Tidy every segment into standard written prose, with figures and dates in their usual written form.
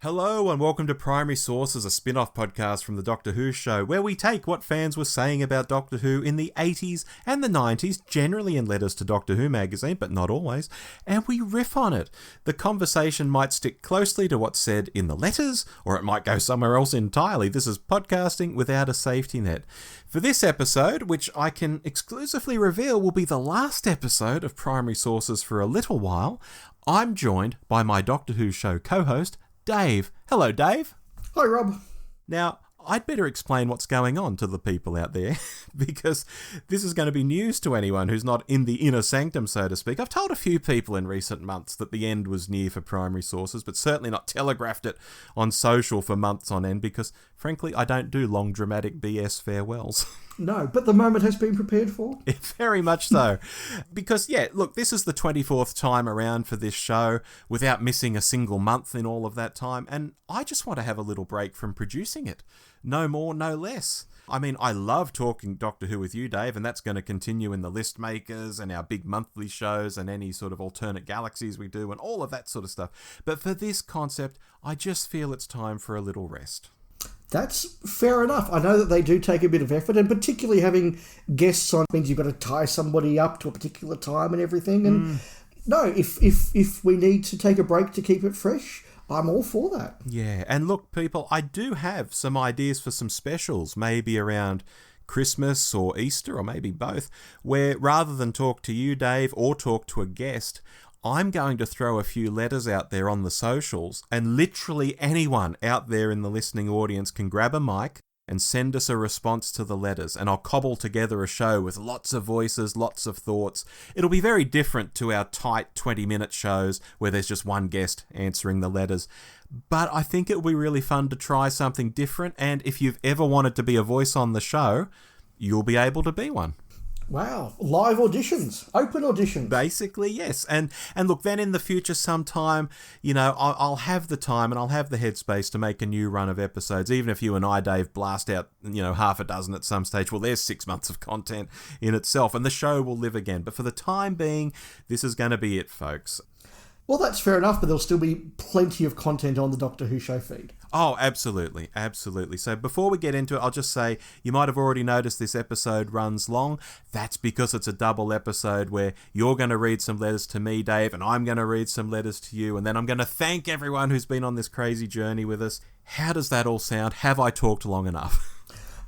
Hello and welcome to Primary Sources, a spin-off podcast from the Doctor Who show, where we take what fans were saying about Doctor Who in the 80s and the 90s, generally in letters to Doctor Who magazine, but not always, and we riff on it. The conversation might stick closely to what's said in the letters, or it might go somewhere else entirely. This is podcasting without a safety net. For this episode, which I can exclusively reveal will be the last episode of Primary Sources for a little while, I'm joined by my Doctor Who show co-host, Dave. Hello, Dave. Hi, Rob. Now, I'd better explain what's going on to the people out there, because this is going to be news to anyone who's not in the inner sanctum, so to speak. I've told a few people in recent months that the end was near for Primary Sources, but certainly not telegraphed it on social for months on end, because, frankly, I don't do long, dramatic BS farewells. No, but the moment has been prepared for. Very much so. Because, yeah, look, this is the 24th time around for this show without missing a single month in all of that time, and I just want to have a little break from producing it. No more, no less. I mean, I love talking Doctor Who with you, Dave, and that's going to continue in the list makers and our big monthly shows and any sort of alternate galaxies we do and all of that sort of stuff. But for this concept, I just feel it's time for a little rest. That's fair enough. I know that they do take a bit of effort, and particularly having guests on means you've got to tie somebody up to a particular time and everything. And no, if we need to take a break to keep it fresh, I'm all for that. Yeah, and look, people, I do have some ideas for some specials, maybe around Christmas or Easter, or maybe both, where rather than talk to you, Dave, or talk to a guest, I'm going to throw a few letters out there on the socials, and literally anyone out there in the listening audience can grab a mic and send us a response to the letters, and I'll cobble together a show with lots of voices, lots of thoughts. It'll be very different to our tight 20-minute shows where there's just one guest answering the letters. But I think it'll be really fun to try something different, and if you've ever wanted to be a voice on the show, you'll be able to be one. Wow, live auditions, open auditions. Basically, yes. And look, then in the future sometime, you know, I'll have the time and I'll have the headspace to make a new run of episodes, even if you and I, Dave, blast out, you know, half a dozen at some stage. Well, there's 6 months of content in itself, and the show will live again. But for the time being, this is going to be it, folks. Well, that's fair enough, but there'll still be plenty of content on the Doctor Who show feed. Oh, absolutely, absolutely. So before we get into it, I'll just say, you might have already noticed this episode runs long. That's because it's a double episode where you're going to read some letters to me, Dave, and I'm going to read some letters to you, and then I'm going to thank everyone who's been on this crazy journey with us. How does that all sound? Have I talked long enough?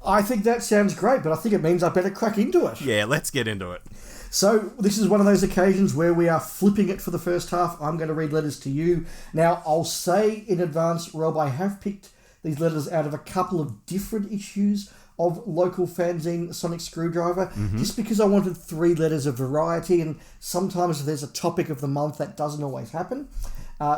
I think that sounds great, but I think it means I better crack into it. Yeah, let's get into it. So this is one of those occasions where we are flipping it for the first half. I'm going to read letters to you. Now, I'll say in advance, Rob, I have picked these letters out of a couple of different issues of local fanzine Sonic Screwdriver, just because I wanted 3 letters of variety, and sometimes if there's a topic of the month, that doesn't always happen.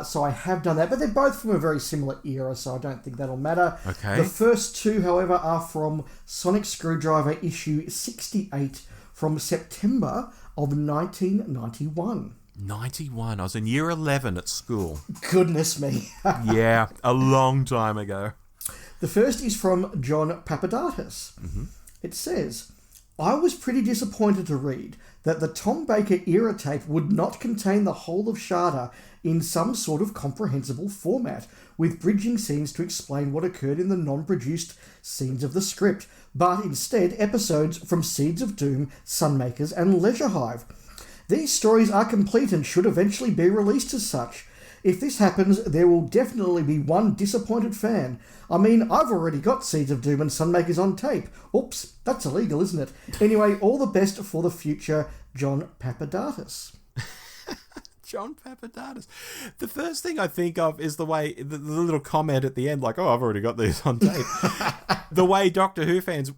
So I have done that, but they're both from a very similar era, so I don't think that'll matter. Okay. The first 2, however, are from Sonic Screwdriver issue 68, from September of 1991. 91. I was in year 11 at school. Goodness me. Yeah, a long time ago. The first is from John Papadatis. It says, I was pretty disappointed to read that the Tom Baker era tape would not contain the whole of Sharda in some sort of comprehensible format, with bridging scenes to explain what occurred in the non-produced scenes of the script, but instead episodes from Seeds of Doom, Sunmakers, and Leisure Hive. These stories are complete and should eventually be released as such. If this happens, there will definitely be one disappointed fan. I mean, I've already got Seeds of Doom and Sunmakers on tape. Oops, that's illegal, isn't it? Anyway, all the best for the future, John Papadatis. John Papadatis. The first thing I think of is the way, the little comment at the end, like, oh, I've already got these on tape. The way Doctor Who fans,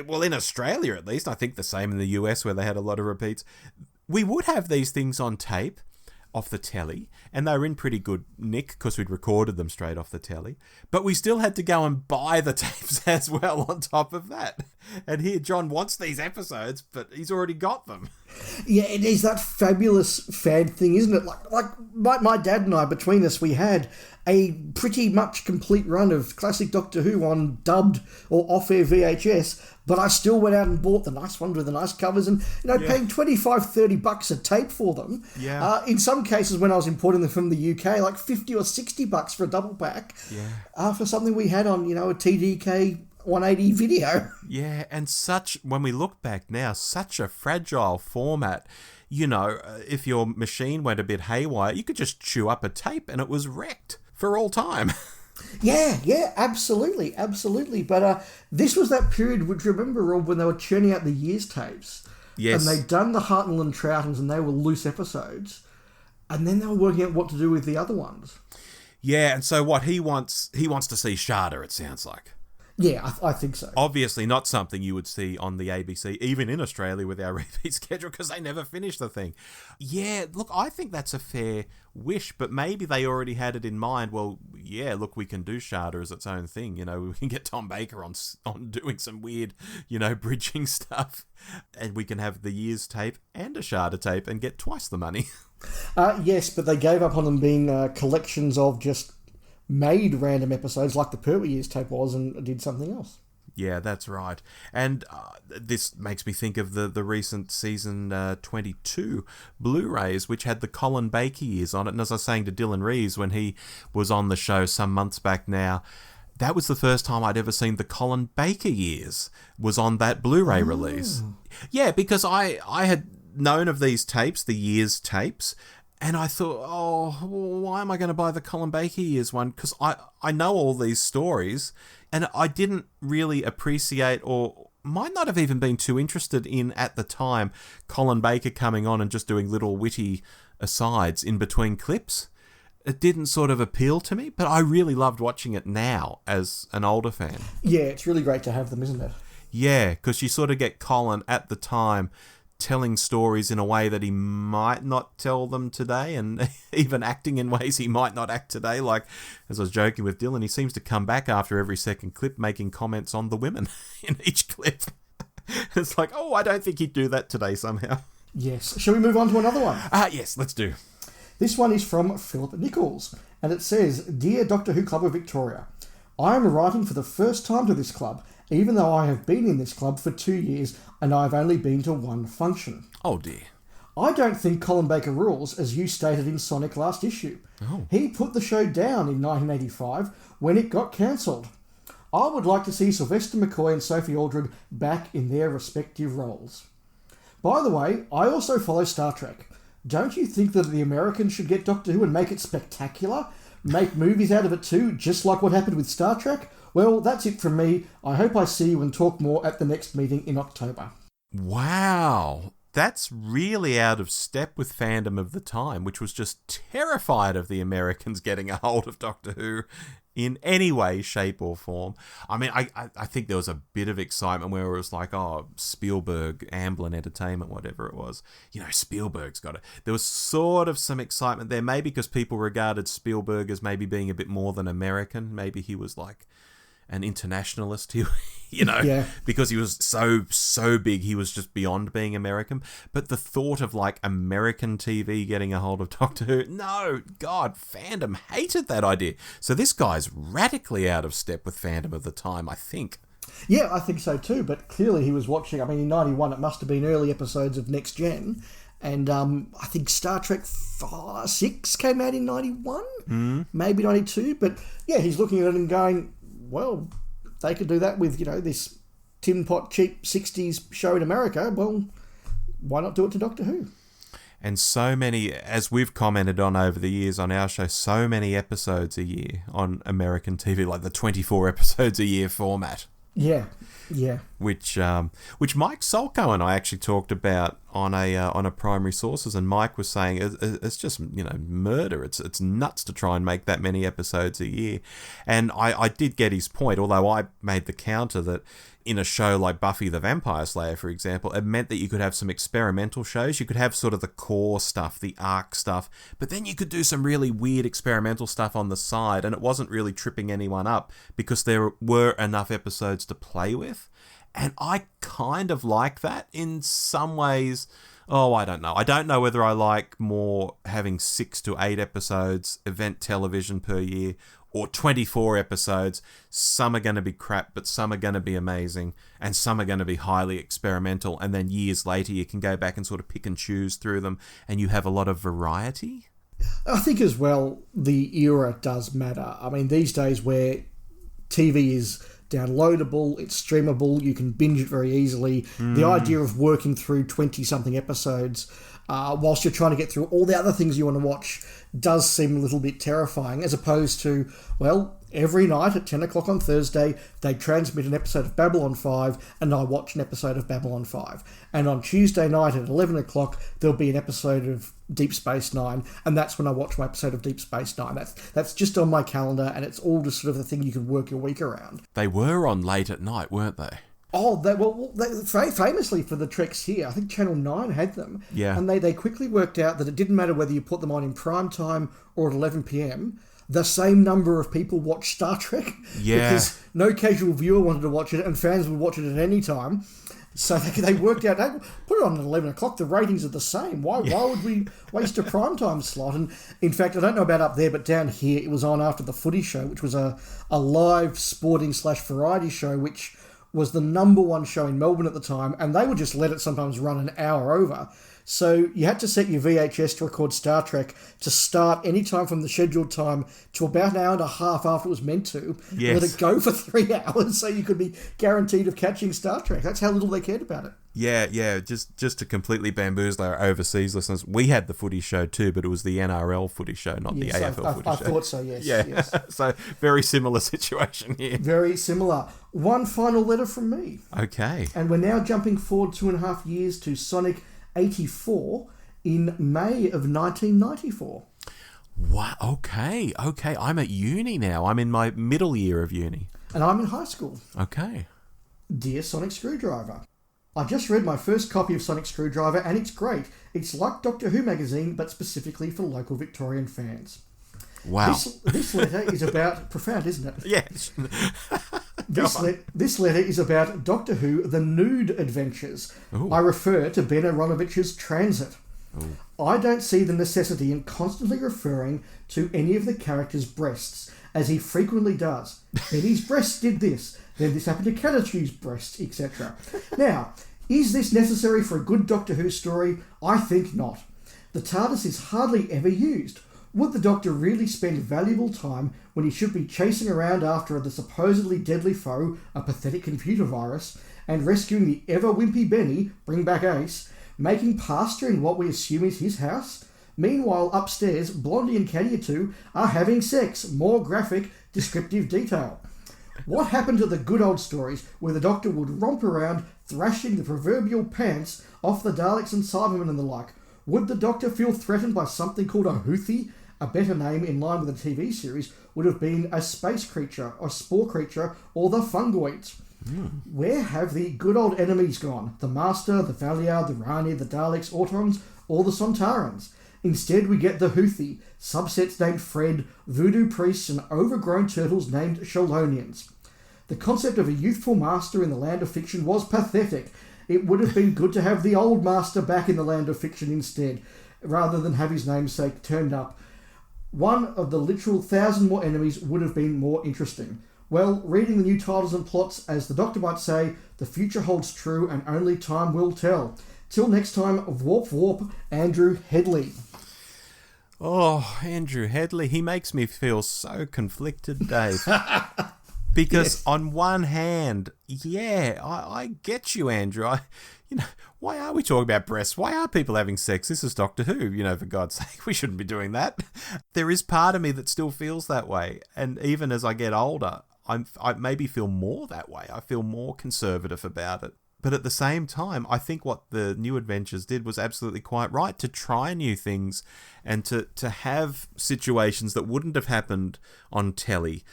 well, in Australia at least, I think the same in the US where they had a lot of repeats, we would have these things on tape off the telly, and they were in pretty good nick because we'd recorded them straight off the telly, but we still had to go and buy the tapes as well on top of that. And here, John wants these episodes, but he's already got them. Yeah, it is that fabulous fan thing, isn't it? Like my dad and I, between us, we had a pretty much complete run of classic Doctor Who on dubbed or off-air VHS, but I still went out and bought the nice ones with the nice covers and, paying $25-$30 a tape for them. Yeah. In some cases, when I was importing them from the UK, like $50 or $60 for a double pack. Yeah. For something we had on, a TDK 180 video. Yeah, and when we look back now, such a fragile format. If your machine went a bit haywire, you could just chew up a tape and it was wrecked for all time. Yeah, absolutely. But this was that period, which remember, Rob, when they were churning out the years tapes. Yes. And they'd done the Hartnell and Troutons and they were loose episodes. And then they were working out what to do with the other ones. Yeah, and so what he wants to see Sharda, it sounds like. Yeah, I think so. Obviously not something you would see on the ABC, even in Australia with our repeat schedule, because they never finish the thing. Yeah, look, I think that's a fair wish, but maybe they already had it in mind. Well, yeah, look, we can do Sharda as its own thing. We can get Tom Baker on doing some weird, bridging stuff, and we can have the years tape and a Sharda tape and get twice the money. Yes, but they gave up on them being collections of just made random episodes like the Pertwee Years tape was and did something else. Yeah, that's right. And this makes me think of the recent season 22 Blu-rays, which had the Colin Baker years on it. And as I was saying to Dylan Reeves when he was on the show some months back now, that was the first time I'd ever seen the Colin Baker years was on that Blu-ray release. Yeah, because I had known of these tapes, the years tapes, and I thought, why am I going to buy the Colin Baker years one? Because I know all these stories, and I didn't really appreciate or might not have even been too interested in, at the time, Colin Baker coming on and just doing little witty asides in between clips. It didn't sort of appeal to me, but I really loved watching it now as an older fan. Yeah, it's really great to have them, isn't it? Yeah, because you sort of get Colin at the time telling stories in a way that he might not tell them today, and even acting in ways he might not act today. Like, as I was joking with Dylan, he seems to come back after every second clip making comments on the women in each clip. It's like, I don't think he'd do that today somehow. Yes. Shall we move on to another one? Yes, let's do. This one is from Philip Nichols, and it says, Dear Doctor Who Club of Victoria, I am writing for the first time to this club, even though I have been in this club for 2 years and I've only been to one function. Oh dear. I don't think Colin Baker rules, as you stated in Sonic last issue. Oh. He put the show down in 1985 when it got cancelled. I would like to see Sylvester McCoy and Sophie Aldred back in their respective roles. By the way, I also follow Star Trek. Don't you think that the Americans should get Doctor Who and make it spectacular? Make movies out of it too, just like what happened with Star Trek? Well, that's it from me. I hope I see you and talk more at the next meeting in October. Wow. That's really out of step with fandom of the time, which was just terrified of the Americans getting a hold of Doctor Who in any way, shape or form. I mean, I think there was a bit of excitement where it was like, Spielberg, Amblin Entertainment, whatever it was. Spielberg's got it. There was sort of some excitement there, maybe because people regarded Spielberg as maybe being a bit more than American. Maybe he was like an internationalist, Yeah. because he was so big, he was just beyond being American. But the thought of like American TV getting a hold of Doctor Who, no, God, fandom hated that idea. So this guy's radically out of step with fandom of the time, I think. Yeah, I think so too, but clearly he was watching, in 91 it must have been early episodes of Next Gen, and I think Star Trek 6 came out in 91, maybe 92, but yeah, he's looking at it and going, well, they could do that with, this tin pot cheap 60s show in America. Well, why not do it to Doctor Who? And so many, as we've commented on over the years on our show, so many episodes a year on American TV, like the 24 episodes a year format. Yeah. Which Mike Solko and I actually talked about on a Primary Sources, and Mike was saying it's just murder. It's nuts to try and make that many episodes a year, and I did get his point. Although I made the counter that in a show like Buffy the Vampire Slayer, for example, it meant that you could have some experimental shows. You could have sort of the core stuff, the arc stuff, but then you could do some really weird experimental stuff on the side, and it wasn't really tripping anyone up because there were enough episodes to play with. And I kind of like that in some ways. Oh, I don't know. I don't know whether I like more having 6 to 8 episodes, event television per year, or 24 episodes. Some are going to be crap, but some are going to be amazing, and some are going to be highly experimental, and then years later you can go back and sort of pick and choose through them, and you have a lot of variety. I think as well, the era does matter. I mean, these days where TV is downloadable, it's streamable, you can binge it very easily. The idea of working through 20-something episodes whilst you're trying to get through all the other things you want to watch does seem a little bit terrifying, as opposed to, well, every night at 10 o'clock on Thursday, they transmit an episode of Babylon 5, and I watch an episode of Babylon 5. And on Tuesday night at 11 o'clock, there'll be an episode of Deep Space Nine, and that's when I watch my episode of Deep Space Nine. That's just on my calendar, and it's all just sort of the thing you can work your week around. They were on late at night, weren't they? Oh, famously for the Treks here, I think Channel 9 had them. Yeah. And they quickly worked out that it didn't matter whether you put them on in prime time or at 11 p.m, the same number of people watched Star Trek. Yeah. Because no casual viewer wanted to watch it, and fans would watch it at any time. So they worked out, hey, put it on at 11 o'clock, the ratings are the same. Why would we waste a primetime slot? And in fact, I don't know about up there, but down here it was on after the Footy Show, which was a live sporting/variety show, which was the number one show in Melbourne at the time, and they would just let it sometimes run an hour over. So you had to set your VHS to record Star Trek to start any time from the scheduled time to about an hour and a half after it was meant to. Yes. And let it go for 3 hours so you could be guaranteed of catching Star Trek. That's how little they cared about it. Yeah. Just to completely bamboozle our overseas listeners, we had the Footy Show too, but it was the NRL Footy Show, not the AFL Footy Show. I thought so, yes. Yeah. Yes. So very similar situation here. Very similar. One final letter from me. Okay. And we're now jumping forward 2.5 years to Sonic 84 in May of 1994. Wow. Okay. I'm at uni now. I'm in my middle year of uni. And I'm in high school. Okay. Dear Sonic Screwdriver, I just read my first copy of Sonic Screwdriver and it's great. It's like Doctor Who magazine, but specifically for local Victorian fans. Wow. This letter is about... Profound, isn't it? Yes. This letter is about Doctor Who, The Nude Adventures. Ooh. I refer to Ben Aronovich's Transit. Ooh. I don't see the necessity in constantly referring to any of the characters' breasts, as he frequently does. Benny's breast did this, then this happened to Canistry's breast, etc. Now, is this necessary for a good Doctor Who story? I think not. The TARDIS is hardly ever used. Would the Doctor really spend valuable time when he should be chasing around after the supposedly deadly foe, a pathetic computer virus, and rescuing the ever-wimpy Benny, bring back Ace, making pasta in what we assume is his house? Meanwhile, upstairs, Blondie and Cadiatu are having sex. More graphic, descriptive detail. What happened to the good old stories where the Doctor would romp around, thrashing the proverbial pants off the Daleks and Cybermen and the like? Would the Doctor feel threatened by something called a Houthi? A better name in line with the TV series would have been a space creature, a spore creature, or the fungoids. Where have the good old enemies gone? The Master, the Valier, the Rani, the Daleks, Autons, or the Sontarans? Instead, we get the Houthi, subsets named Fred, voodoo priests, and overgrown turtles named Shalonians. The concept of a youthful master in the land of fiction was pathetic. It would have been good to have the old master back in the land of fiction instead, rather than have his namesake turned up. One of the literal 1,000 more enemies would have been more interesting. Well, reading the new titles and plots, as the Doctor might say, the future holds true and only time will tell. Till next time, Warp, Andrew Headley. Oh, Andrew Headley, he makes me feel so conflicted, Dave. Because on one hand, I get you, Andrew. Why are we talking about breasts? Why are people having sex? This is Doctor Who, for God's sake. We shouldn't be doing that. There is part of me that still feels that way. And even as I get older, I maybe feel more that way. I feel more conservative about it. But at the same time, I think what the New Adventures did was absolutely quite right, to try new things and to have situations that wouldn't have happened on telly.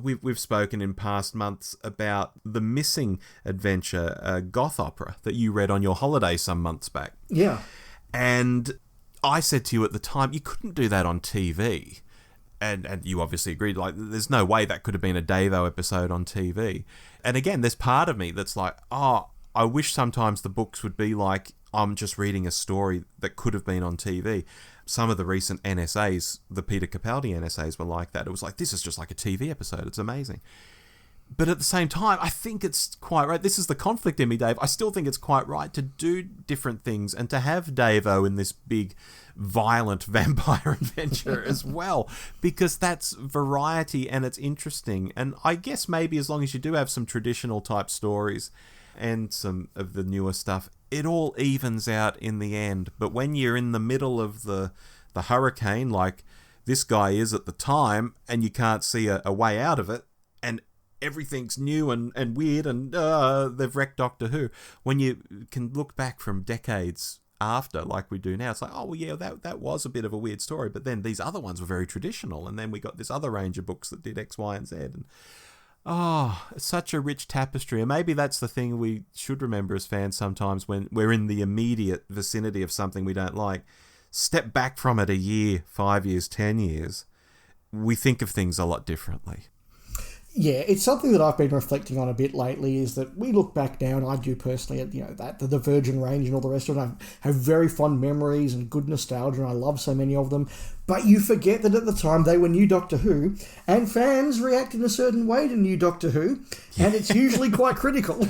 we've spoken in past months about the Missing Adventure goth opera that you read on your holiday some months back. Yeah. And I said to you at the time, you couldn't do that on TV. And you obviously agreed, like, there's no way that could have been a Davo episode on TV. And again, there's part of me that's like, oh, I wish sometimes the books would be like, I'm just reading a story that could have been on TV. Some of the recent NSAs, the Peter Capaldi NSAs, were like that. It was like, this is just like a TV episode. It's amazing. But at the same time, I think it's quite right. This is the conflict in me, Dave. I still think it's quite right to do different things and to have Davo in this big, violent vampire adventure as well, because that's variety and it's interesting. And I guess maybe as long as you do have some traditional type stories and some of the newer stuff, it all evens out in the end. But when you're in the middle of the hurricane, like this guy is at the time, and you can't see a way out of it, and everything's new and weird, and they've wrecked Doctor Who. When you can look back from decades after, like we do now, it's like, oh, well, yeah, that was a bit of a weird story, but then these other ones were very traditional, and then we got this other range of books that did X, Y, and Z, and it's such a rich tapestry. And maybe that's the thing we should remember as fans sometimes when we're in the immediate vicinity of something we don't like. Step back from it a year, 5 years, 10 years. We think of things a lot differently. Yeah, it's something that I've been reflecting on a bit lately, is that we look back now, and I do personally, at the Virgin Range and all the rest of it. I have very fond memories and good nostalgia, and I love so many of them. But you forget that at the time they were new Doctor Who, and fans react in a certain way to new Doctor Who, and it's usually quite critical.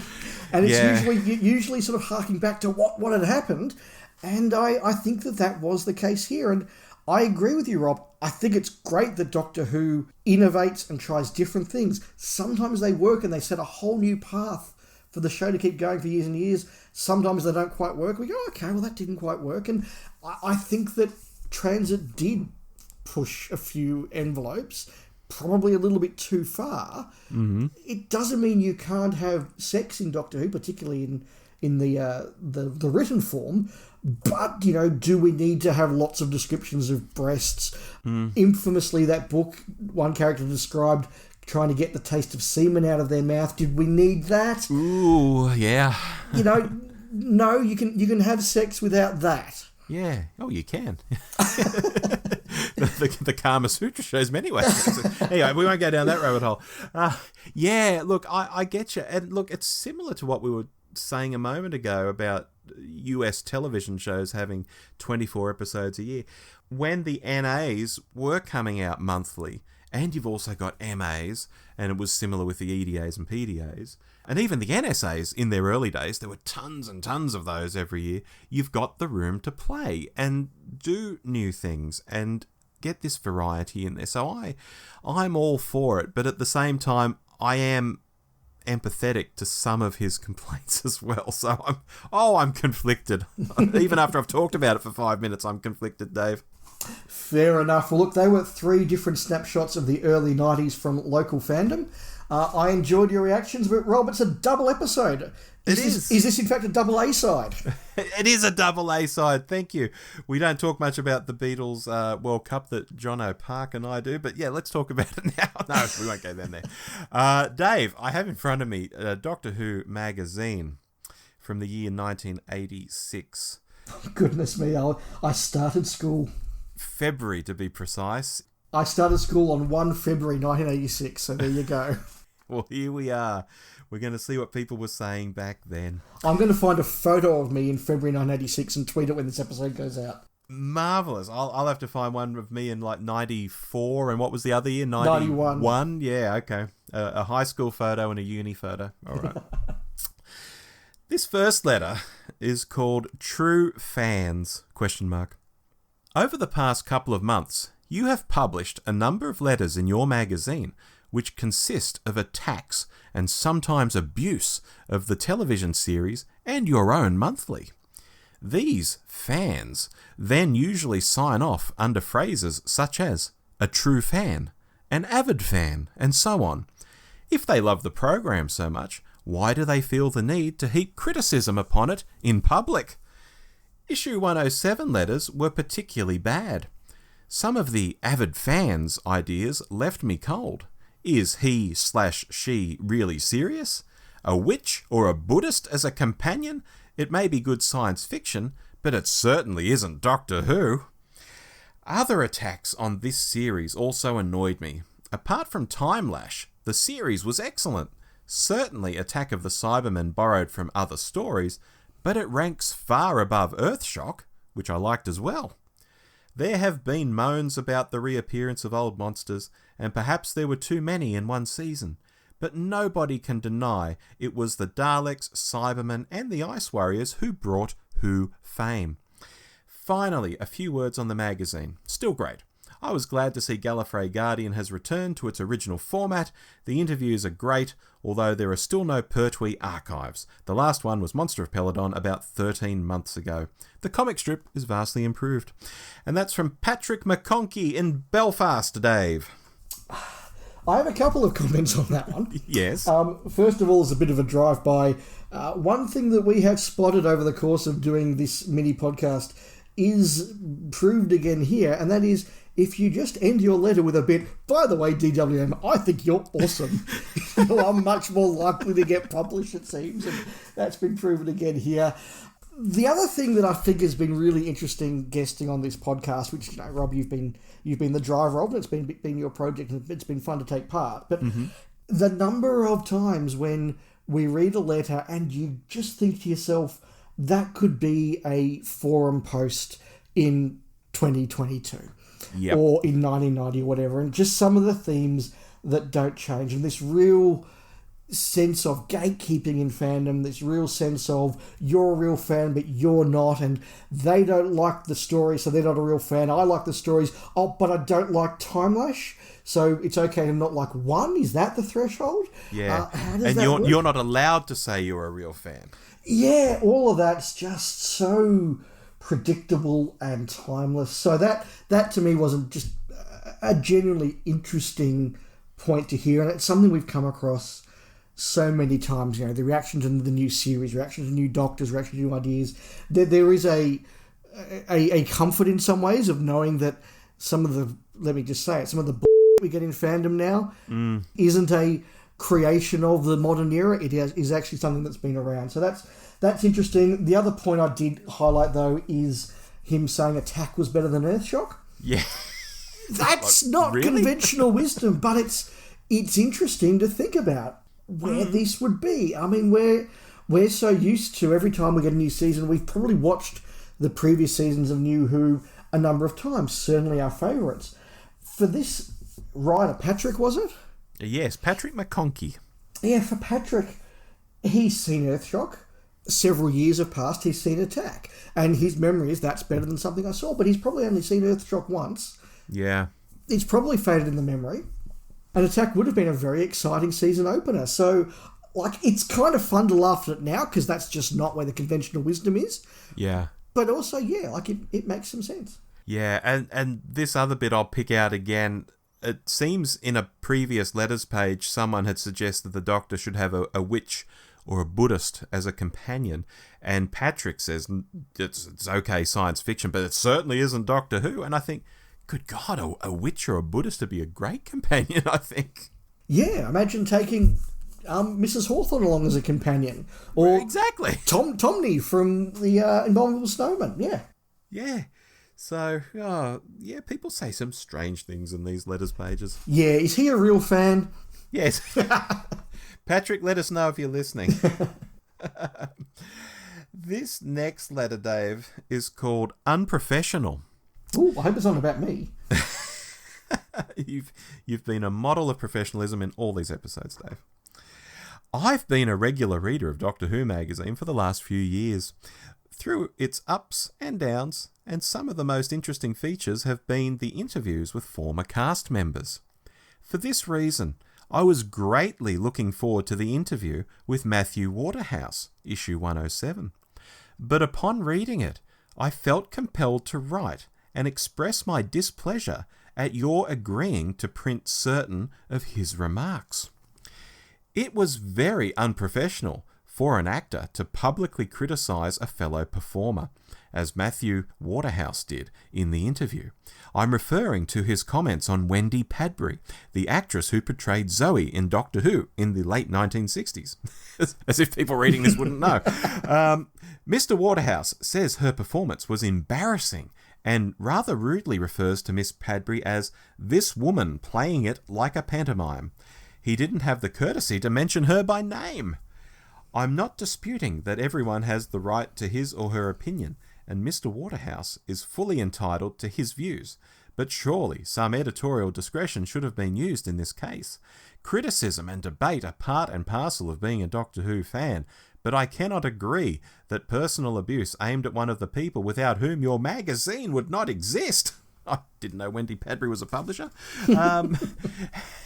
And it's usually sort of harking back to what had happened. And I think that was the case here. And I agree with you, Rob. I think it's great that Doctor Who innovates and tries different things. Sometimes they work and they set a whole new path for the show to keep going for years and years. Sometimes they don't quite work. We go, okay, well, that didn't quite work. And I think that Transit did push a few envelopes, probably a little bit too far. Mm-hmm. It doesn't mean you can't have sex in Doctor Who, particularly in the written form. But, do we need to have lots of descriptions of breasts? Infamously, that book, one character described trying to get the taste of semen out of their mouth. Did we need that? Ooh, yeah. No, you can have sex without that. Yeah. Oh, you can. the Kama Sutra shows many ways. Anyway, we won't go down that rabbit hole. Yeah, look, I get you. And look, it's similar to what we were saying a moment ago about US television shows having 24 episodes a year. When the NAs were coming out monthly, and you've also got MAs, and it was similar with the EDAs and PDAs, and even the NSAs in their early days, there were tons and tons of those every year. You've got the room to play and do new things and get this variety in there. So I'm all for it, but at the same time, I am empathetic to some of his complaints as well. So I'm conflicted. Even after I've talked about it for 5 minutes, I'm conflicted, Dave. Fair enough. Well, look, they were 3 different snapshots of the early 90s from local fandom. I enjoyed your reactions, but Rob, it's a double episode. Is this in fact a double A-side? It is a double A-side, thank you. We don't talk much about the Beatles World Cup that Jono Park and I do, but yeah, let's talk about it now. No, we won't go down there. Dave, I have in front of me a Doctor Who magazine from the year 1986. Goodness me, I started school. February, to be precise. I started school on 1 February 1986, so there you go. Well, here we are. We're going to see what people were saying back then. I'm going to find a photo of me in February 1986 and tweet it when this episode goes out. Marvellous. I'll have to find one of me in like 94, and what was the other year? 91. Yeah, okay. A high school photo and a uni photo. All right. This first letter is called True Fans? ? Over the past couple of months, you have published a number of letters in your magazine which consist of attacks and sometimes abuse of the television series and your own monthly. These fans then usually sign off under phrases such as a true fan, an avid fan, and so on. If they love the program so much, why do they feel the need to heap criticism upon it in public? Issue 107 letters were particularly bad. Some of the avid fans' ideas left me cold. Is he/she really serious? A witch or a Buddhist as a companion? It may be good science fiction, but it certainly isn't Doctor Who. Other attacks on this series also annoyed me. Apart from Time Lash, the series was excellent. Certainly Attack of the Cybermen borrowed from other stories, but it ranks far above Earthshock, which I liked as well. There have been moans about the reappearance of old monsters, and perhaps there were too many in one season, but nobody can deny it was the Daleks, Cybermen, and the Ice Warriors who brought Who fame. Finally, a few words on the magazine. Still great. I was glad to see Gallifrey Guardian has returned to its original format. The interviews are great, although there are still no Pertwee archives. The last one was Monster of Peladon about 13 months ago. The comic strip is vastly improved. And that's from Patrick McConkey in Belfast, Dave. I have a couple of comments on that one. Yes. First of all, as a bit of a drive-by, one thing that we have spotted over the course of doing this mini podcast is proved again here, and that is if you just end your letter with a bit, by the way, DWM, I think you're awesome, you are much more likely to get published, it seems, and that's been proven again here. The other thing that I think has been really interesting guesting on this podcast, which, you know, Rob, you've been the driver of, and it's been your project, and it's been fun to take part, but the number of times when we read a letter and you just think to yourself, that could be a forum post in 2022 or in 1990 or whatever, and just some of the themes that don't change, and this real sense of gatekeeping in fandom, this real sense of you're a real fan but you're not, and they don't like the story so they're not a real fan. I like the stories, but I don't like Time Lash, so it's okay to not like one. Is that the threshold? Yeah. How does and that work? You're not allowed to say you're a real fan. Yeah, all of that's just so predictable and timeless. So that to me wasn't just a genuinely interesting point to hear, and it's something we've come across so many times. You know, the reaction to the new series, reaction to new Doctors, reaction to new ideas. There is a comfort in some ways of knowing that some of the, let me just say it, some of the we get in fandom now isn't a creation of the modern era. It is actually something that's been around. So that's interesting. The other point I did highlight, though, is him saying Attack was better than Earthshock. Yeah. That's not really? Conventional wisdom, but it's interesting to think about where this would be. I mean, we're so used to every time we get a new season, we've probably watched the previous seasons of New Who a number of times, certainly our favourites. For this writer, Patrick, was it? Yes, Patrick McConkey. Yeah, for Patrick, he's seen Earthshock. Several years have passed, he's seen Attack. And his memory is that's better than something I saw. But he's probably only seen Earthshock once. Yeah. It's probably faded in the memory. And Attack would have been a very exciting season opener. So, like, it's kind of fun to laugh at it now because that's just not where the conventional wisdom is. Yeah. But also, yeah, like, it makes some sense. Yeah, and this other bit I'll pick out again. It seems in a previous letters page someone had suggested the Doctor should have a witch or a Buddhist as a companion, and Patrick says it's okay science fiction, but it certainly isn't Doctor Who. And I think, good God, a witch or a Buddhist would be a great companion, I think. Yeah, imagine taking Mrs. Hawthorne along as a companion. Or exactly. Tomney from the Abominable Snowman, yeah. Yeah. So, people say some strange things in these letters pages. Yeah, is he a real fan? Yes. Patrick, let us know if you're listening. This next letter, Dave, is called Unprofessional. Ooh, I hope it's not about me. You've been a model of professionalism in all these episodes, Dave. I've been a regular reader of Doctor Who magazine for the last few years. Through its ups and downs, and some of the most interesting features have been the interviews with former cast members. For this reason, I was greatly looking forward to the interview with Matthew Waterhouse, issue 107. But upon reading it, I felt compelled to write and express my displeasure at your agreeing to print certain of his remarks. It was very unprofessional for an actor to publicly criticise a fellow performer, as Matthew Waterhouse did in the interview. I'm referring to his comments on Wendy Padbury, the actress who portrayed Zoe in Doctor Who in the late 1960s. As if people reading this wouldn't know. Mr. Waterhouse says her performance was embarrassing and rather rudely refers to Miss Padbury as this woman playing it like a pantomime. He didn't have the courtesy to mention her by name. I'm not disputing that everyone has the right to his or her opinion, and Mr. Waterhouse is fully entitled to his views, but surely some editorial discretion should have been used in this case. Criticism and debate are part and parcel of being a Doctor Who fan, but I cannot agree that personal abuse aimed at one of the people without whom your magazine would not exist, I didn't know Wendy Padbury was a publisher,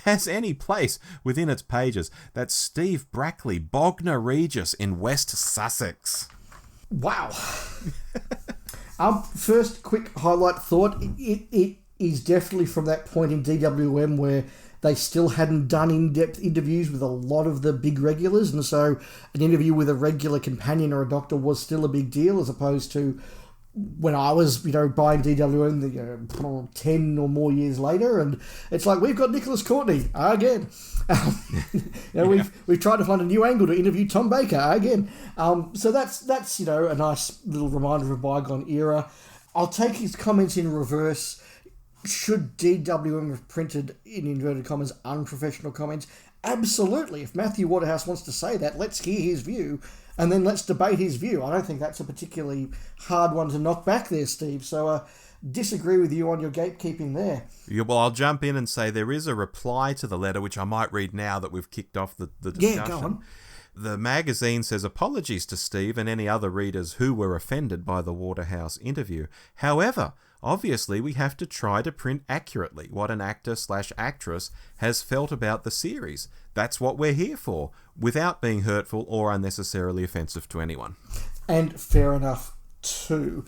has any place within its pages. That's Steve Brackley, Bognor Regis in West Sussex. Wow. First quick highlight thought, it is definitely from that point in DWM where they still hadn't done in-depth interviews with a lot of the big regulars, and so an interview with a regular companion or a doctor was still a big deal, as opposed to when I was, buying DWM 10 or more years later, and it's like, we've got Nicholas Courtney again. We've tried to find a new angle to interview Tom Baker again. So that's a nice little reminder of a bygone era. I'll take his comments in reverse. Should DWM have printed, in inverted commas, unprofessional comments? Absolutely. If Matthew Waterhouse wants to say that, let's hear his view, and then let's debate his view. I don't think that's a particularly hard one to knock back there, Steve. So disagree with you on your gatekeeping there. Yeah, well, I'll jump in and say there is a reply to the letter, which I might read now that we've kicked off the discussion. Yeah, go on. The magazine says, apologies to Steve and any other readers who were offended by the Waterhouse interview. However, obviously we have to try to print accurately what an actor/actress has felt about the series. That's what we're here for, without being hurtful or unnecessarily offensive to anyone. And fair enough, too.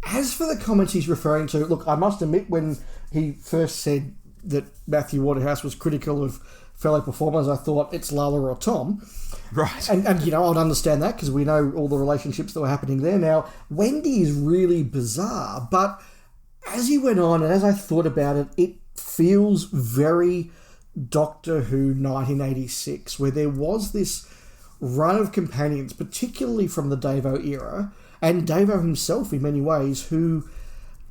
As for the comments he's referring to, look, I must admit, when he first said that Matthew Waterhouse was critical of fellow performers, I thought it's Lala or Tom. Right. And I'd understand that because we know all the relationships that were happening there. Now, Wendy is really bizarre, but as he went on and as I thought about it, it feels very Doctor Who 1986, where there was this run of companions, particularly from the Davo era, and Davo himself in many ways, who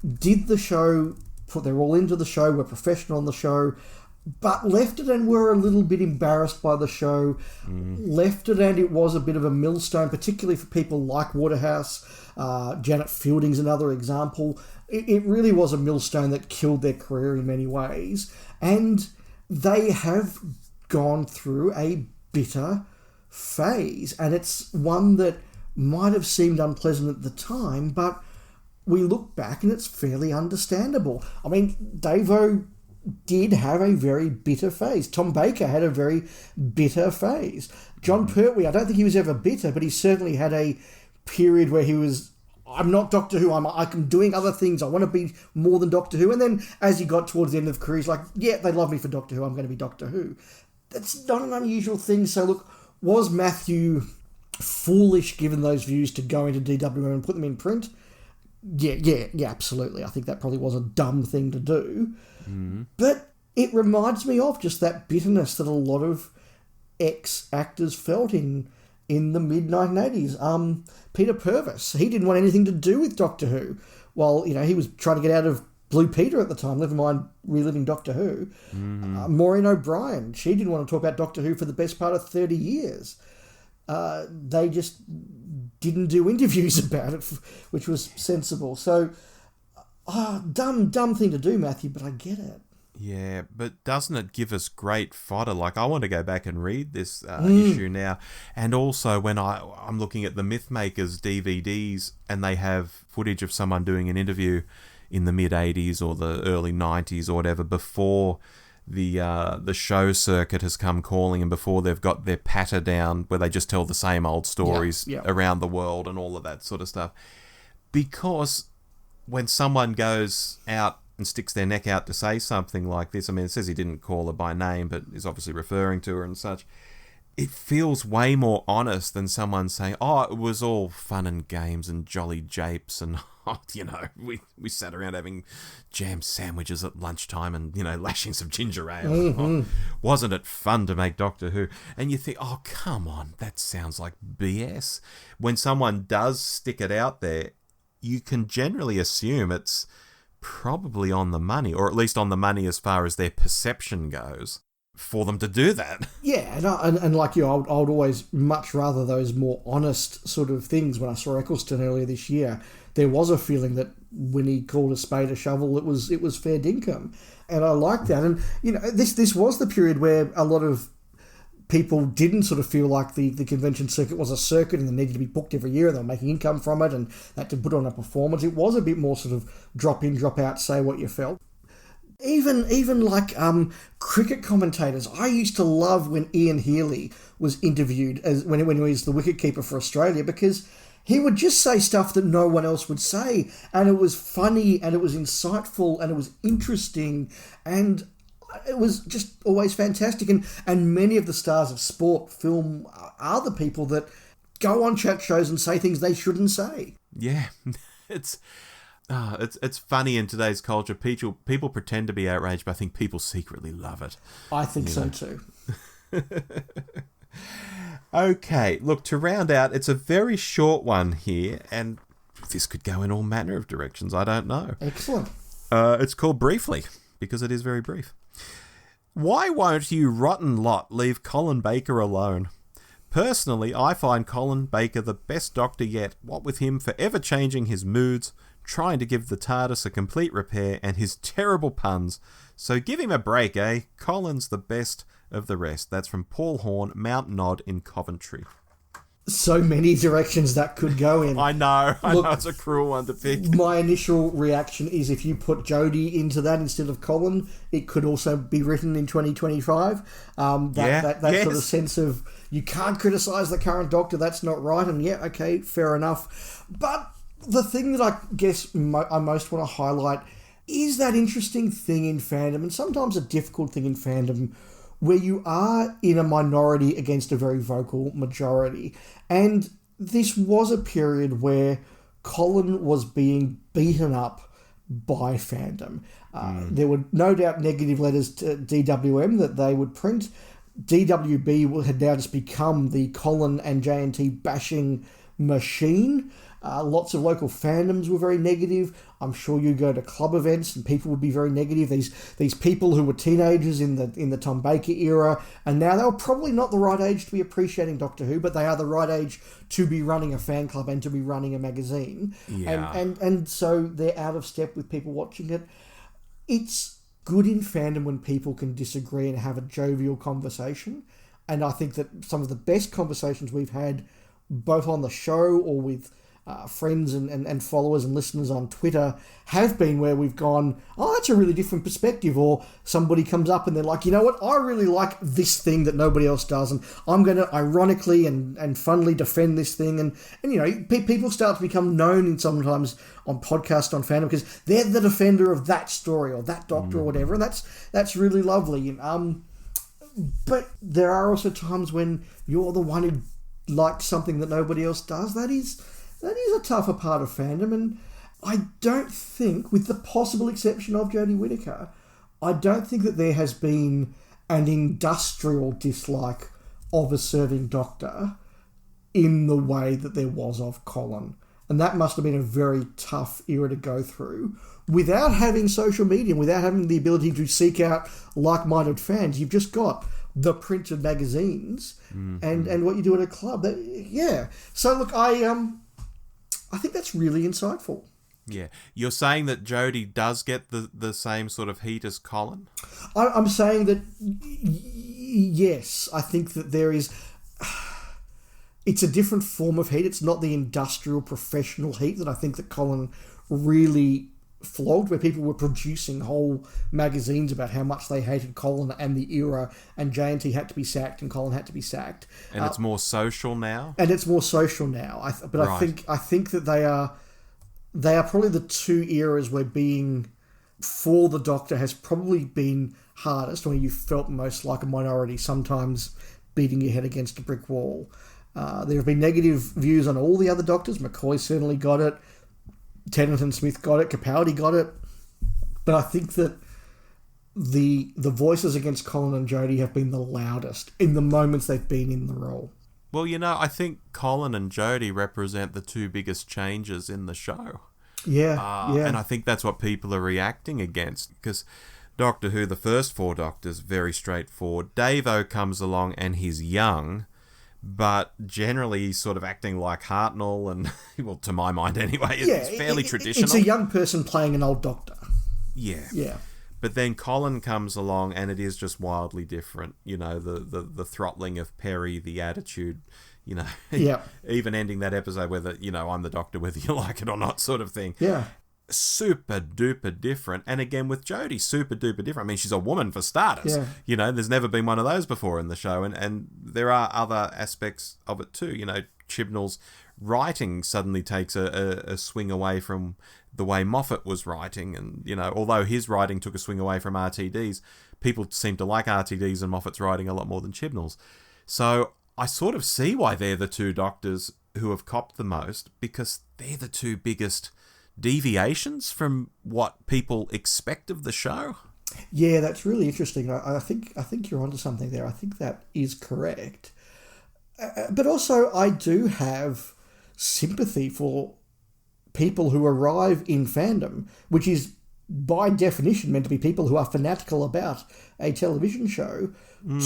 did the show, put their all into the show, were professional on the show, but left it and were a little bit embarrassed by the show, left it and it was a bit of a millstone, particularly for people like Waterhouse. Janet Fielding's another example. It really was a millstone that killed their career in many ways, and they have gone through a bitter phase, and it's one that might have seemed unpleasant at the time, but we look back and it's fairly understandable. I mean, Davo did have a very bitter phase. Tom Baker had a very bitter phase. John Pertwee, I don't think he was ever bitter, but he certainly had a period where he was, I'm not Doctor Who, I'm doing other things, I want to be more than Doctor Who. And then as he got towards the end of the career, he's like, yeah, they love me for Doctor Who, I'm going to be Doctor Who. That's not an unusual thing. So look, was Matthew foolish given those views to go into DWM and put them in print? Yeah, absolutely. I think that probably was a dumb thing to do. But it reminds me of just that bitterness that a lot of ex-actors felt in the mid-1980s. Peter Purvis, he didn't want anything to do with Doctor Who. Well, he was trying to get out of Blue Peter at the time, never mind reliving Doctor Who. Maureen O'Brien, she didn't want to talk about Doctor Who for the best part of 30 years. They just didn't do interviews about it, which was sensible. So, dumb thing to do, Matthew, but I get it. Yeah, but doesn't it give us great fodder? Like, I want to go back and read this issue now. And also, when I'm looking at the Mythmakers DVDs and they have footage of someone doing an interview in the mid-80s or the early 90s or whatever, before the show circuit has come calling and before they've got their patter down where they just tell the same old stories around the world and all of that sort of stuff. Because when someone goes out and sticks their neck out to say something like this, I mean, it says he didn't call her by name, but is obviously referring to her and such. it feels way more honest than someone saying, oh, it was all fun and games and jolly japes and, oh, we sat around having jam sandwiches at lunchtime and, lashing some ginger ale. Mm-hmm. Oh, wasn't it fun to make Doctor Who? And you think, oh, come on, that sounds like BS. When someone does stick it out there, you can generally assume it's probably on the money, or at least on the money as far as their perception goes, for them to do that. Yeah, and like you, I would always much rather those more honest sort of things. When I saw Eccleston earlier this year, there was a feeling that when he called a spade a shovel, it was fair dinkum, and I liked that. And this was the period where a lot of people didn't sort of feel like the convention circuit was a circuit and they needed to be booked every year and they were making income from it and they had to put on a performance. It was a bit more sort of drop in, drop out, say what you felt. Even like cricket commentators, I used to love when Ian Healy was interviewed when he was the wicketkeeper for Australia, because he would just say stuff that no one else would say, and it was funny and it was insightful and it was interesting and it was just always fantastic. And many of the stars of sport, film, are the people that go on chat shows and say things they shouldn't say. Yeah, it's funny in today's culture. People pretend to be outraged, but I think people secretly love it. I think so too. Okay, look, to round out, it's a very short one here, and this could go in all manner of directions. I don't know. Excellent. It's called Briefly, because it is very brief. Why won't you rotten lot leave Colin Baker alone? Personally, I find Colin Baker the best Doctor yet, what with him forever changing his moods, trying to give the TARDIS a complete repair, and his terrible puns. So give him a break, eh? Colin's the best of the rest. That's from Paul Horn, Mount Nod in Coventry. So many directions that could go in. I know it's a cruel one to pick. My initial reaction is if you put Jodie into that instead of Colin, it could also be written in 2025. That yes. sort of sense of you can't criticise the current Doctor, that's not right, and yeah, okay, fair enough. But the thing that I guess I most want to highlight is that interesting thing in fandom, and sometimes a difficult thing in fandom, where you are in a minority against a very vocal majority. And this was a period where Colin was being beaten up by fandom. There were no doubt negative letters to DWM that they would print. DWB had now just become the Colin and JNT bashing machine. Lots of local fandoms were very negative. I'm sure you go to club events and people would be very negative. These people who were teenagers in the Tom Baker era, and now they're probably not the right age to be appreciating Doctor Who, but they are the right age to be running a fan club and to be running a magazine. Yeah. And so they're out of step with people watching it. It's good in fandom when people can disagree and have a jovial conversation. And I think that some of the best conversations we've had, both on the show or with friends and followers and listeners on Twitter, have been where we've gone, oh, that's a really different perspective, or somebody comes up and they're like, you know what, I really like this thing that nobody else does, and I'm going to ironically and funnily defend this thing, and people start to become known in sometimes on podcasts on fandom because they're the defender of that story or that Doctor or whatever, and that's really lovely. But there are also times when you're the one who likes something that nobody else does. That is a tougher part of fandom, and I don't think, with the possible exception of Jodie Whittaker, I don't think that there has been an industrial dislike of a serving Doctor in the way that there was of Colin. And that must have been a very tough era to go through. Without having social media, without having the ability to seek out like-minded fans, you've just got the printed magazines and what you do at a club. So look, I think that's really insightful. Yeah. You're saying that Jodie does get the same sort of heat as Colin? I'm saying that, yes, I think that there is... It's a different form of heat. It's not the industrial, professional heat that I think that Colin really flogged, where people were producing whole magazines about how much they hated Colin and the era, and JNT had to be sacked and Colin had to be sacked. And it's more social now? And it's more social now. Right. I think that they are probably the two eras where being for the Doctor has probably been hardest, where you felt most like a minority, sometimes beating your head against a brick wall. There have been negative views on all the other Doctors. McCoy certainly got it. Tennant and Smith got it. Capaldi got it. But I think that the voices against Colin and Jodie have been the loudest in the moments they've been in the role. Well, I think Colin and Jodie represent the two biggest changes in the show. Yeah. And I think that's what people are reacting against, because Doctor Who, the first 4 Doctors, very straightforward. Dave-O comes along and he's young, but generally he's sort of acting like Hartnell, and, well, to my mind anyway, it's fairly traditional. It's a young person playing an old Doctor. Yeah. But then Colin comes along and it is just wildly different. The throttling of Perry, the attitude, even ending that episode whether, I'm the Doctor whether you like it or not sort of thing. Yeah. Super duper different. And again with Jodie, super duper different. I mean, she's a woman for starters. Yeah. There's never been one of those before in the show. And there are other aspects of it too. Chibnall's writing suddenly takes a swing away from the way Moffat was writing. And, although his writing took a swing away from RTD's, people seem to like RTD's and Moffat's writing a lot more than Chibnall's. So I sort of see why they're the 2 Doctors who have copped the most, because they're the 2 biggest deviations from what people expect of the show. Yeah, that's really interesting. I think you're onto something there. I think that is correct. But also, I do have sympathy for people who arrive in fandom, which is by definition meant to be people who are fanatical about a television show,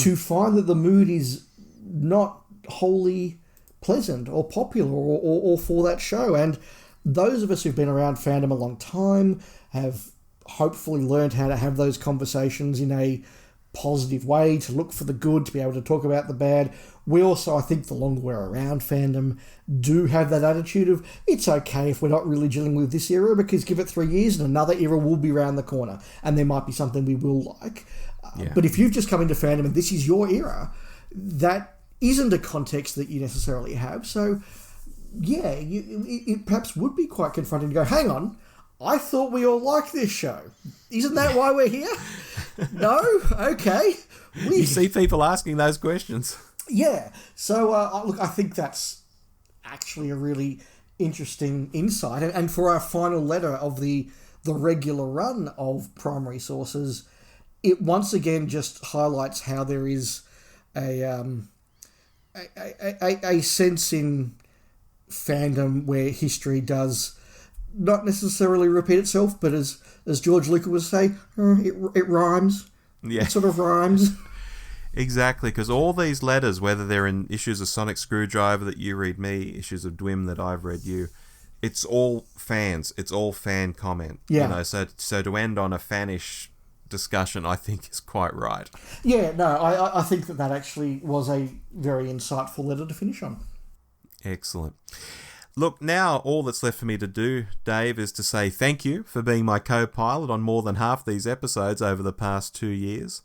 to find that the mood is not wholly pleasant or popular or for that show. And those of us who've been around fandom a long time have hopefully learned how to have those conversations in a positive way, to look for the good, to be able to talk about the bad. We also, I think, the longer we're around fandom, do have that attitude of, it's okay if we're not really dealing with this era, because give it 3 years and another era will be around the corner and there might be something we will like. But if you've just come into fandom and this is your era, that isn't a context that you necessarily have. So yeah, it perhaps would be quite confronting to go, hang on, I thought we all liked this show. Isn't that why we're here? No? Okay. You see people asking those questions. Yeah. So, look, I think that's actually a really interesting insight. And for our final letter of the regular run of primary sources, it once again just highlights how there is a sense in fandom where history does not necessarily repeat itself, but as George Lucas would say, it rhymes. Yeah. It sort of rhymes. Exactly, because all these letters, whether they're in issues of Sonic Screwdriver that you read me, issues of Dwim that I've read you, it's all fans. It's all fan comment. Yeah. So to end on a fanish discussion, I think is quite right. Yeah, no, I think that actually was a very insightful letter to finish on. Excellent. Look, now all that's left for me to do, Dave, is to say thank you for being my co-pilot on more than half these episodes over the past 2 years.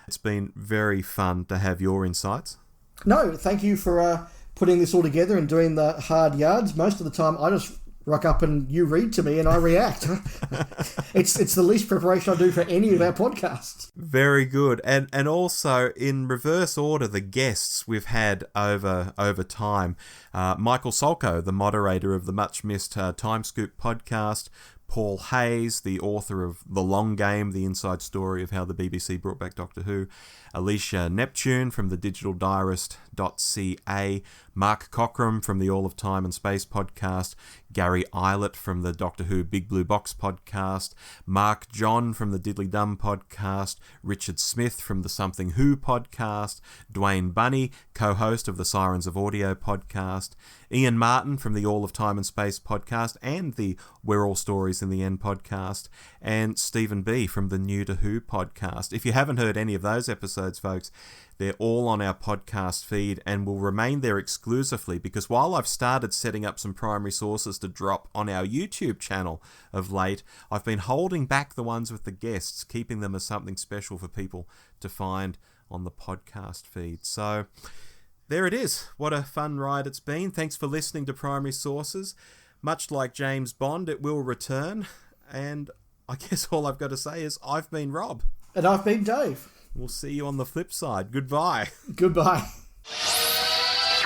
It's been very fun to have your insights. No, thank you for putting this all together and doing the hard yards. Most of the time I just rock up and you read to me and I react. It's the least preparation I do for any of our podcasts. Very good. And also, in reverse order, the guests we've had over time. Michael Solko, the moderator of the much-missed Time Scoop podcast. Paul Hayes, the author of The Long Game, the inside story of how the BBC brought back Doctor Who. Alicia Neptune from the digitaldiarist.ca. Mark Cockram from the All of Time and Space podcast. Gary Eilert from the Doctor Who Big Blue Box podcast. Mark John from the Diddly Dum podcast. Richard Smith from the Something Who podcast. Dwayne Bunny, co-host of the Sirens of Audio podcast. Ian Martin from the All of Time and Space podcast and the We're All Stories in the End podcast. And Stephen B from the New to Who podcast. If you haven't heard any of those episodes, folks, they're all on our podcast feed and will remain there exclusively, because while I've started setting up some primary sources to drop on our YouTube channel of late, I've been holding back the ones with the guests, keeping them as something special for people to find on the podcast feed. So there it is. What a fun ride it's been. Thanks for listening to Primary Sources. Much like James Bond, it will return. And I guess all I've got to say is I've been Rob. And I've been Dave. We'll see you on the flip side. Goodbye. Goodbye.